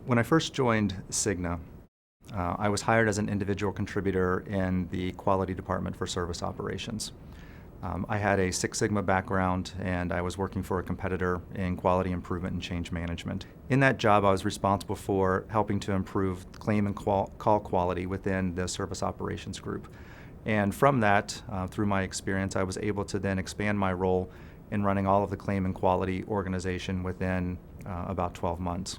When I first joined Cigna, I was hired as an individual contributor in the quality department for service operations. I had a Six Sigma background and I was working for a competitor in quality improvement and change management. In that job, I was responsible for helping to improve claim and call quality within the service operations group. And from that, through my experience, I was able to then expand my role in running all of the claim and quality organization within about 12 months.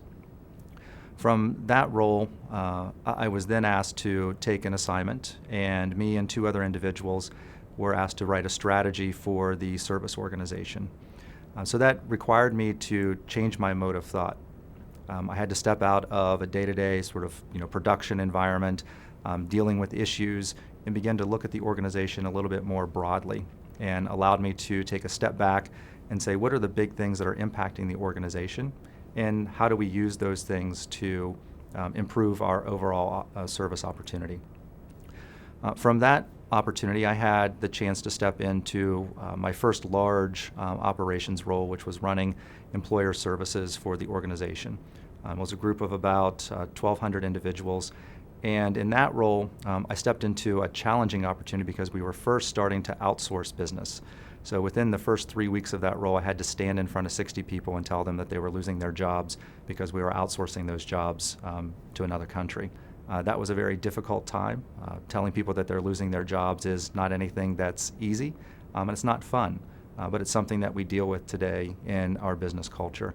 From that role, I was then asked to take an assignment, and me and two other individuals were asked to write a strategy for the service organization. So that required me to change my mode of thought. I had to step out of a day-to-day sort of production environment, dealing with issues, and begin to look at the organization a little bit more broadly, and allowed me to take a step back and say, what are the big things that are impacting the organization, and how do we use those things to improve our overall service opportunity. From that opportunity, I had the chance to step into my first large operations role, which was running employer services for the organization. It was a group of about 1,200 individuals. And in that role, I stepped into a challenging opportunity because we were first starting to outsource business. So within the first 3 weeks of that role, I had to stand in front of 60 people and tell them that they were losing their jobs because we were outsourcing those jobs to another country. That was a very difficult time. Telling people that they're losing their jobs is not anything that's easy, and it's not fun, but it's something that we deal with today in our business culture.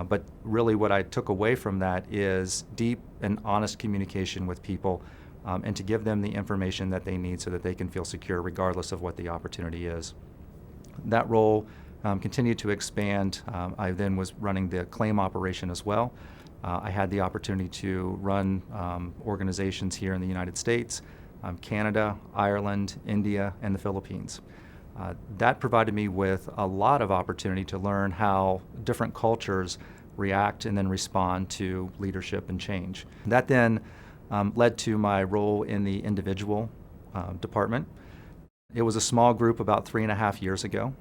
But really what I took away from that is deep and honest communication with people, and to give them the information that they need so that they can feel secure regardless of what the opportunity is. That role continued to expand. I then was running the claim operation as well. I had the opportunity to run organizations here in the United States, Canada, Ireland, India, and the Philippines. That provided me with a lot of opportunity to learn how different cultures react and then respond to leadership and change. That then led to my role in the individual department. It was a small group about 3.5 years ago.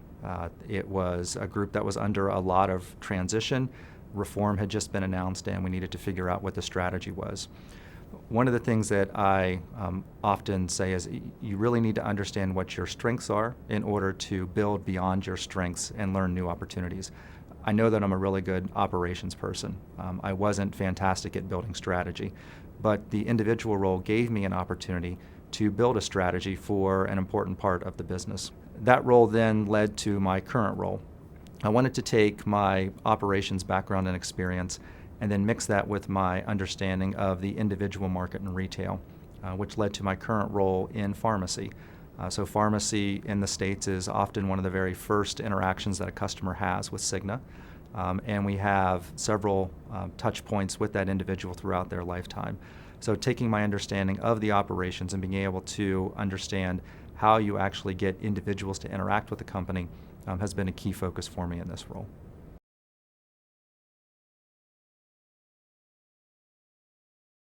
It was a group that was under a lot of transition. Reform had just been announced and we needed to figure out what the strategy was. One of the things that I often say is you really need to understand what your strengths are in order to build beyond your strengths and learn new opportunities. I know that I'm a really good operations person. I wasn't fantastic at building strategy, but the individual role gave me an opportunity to build a strategy for an important part of the business. That role then led to my current role. I wanted to take my operations background and experience and then mix that with my understanding of the individual market and retail, which led to my current role in pharmacy. So pharmacy in the States is often one of the very first interactions that a customer has with Cigna, and we have several touch points with that individual throughout their lifetime. So taking my understanding of the operations and being able to understand how you actually get individuals to interact with the company has been a key focus for me in this role.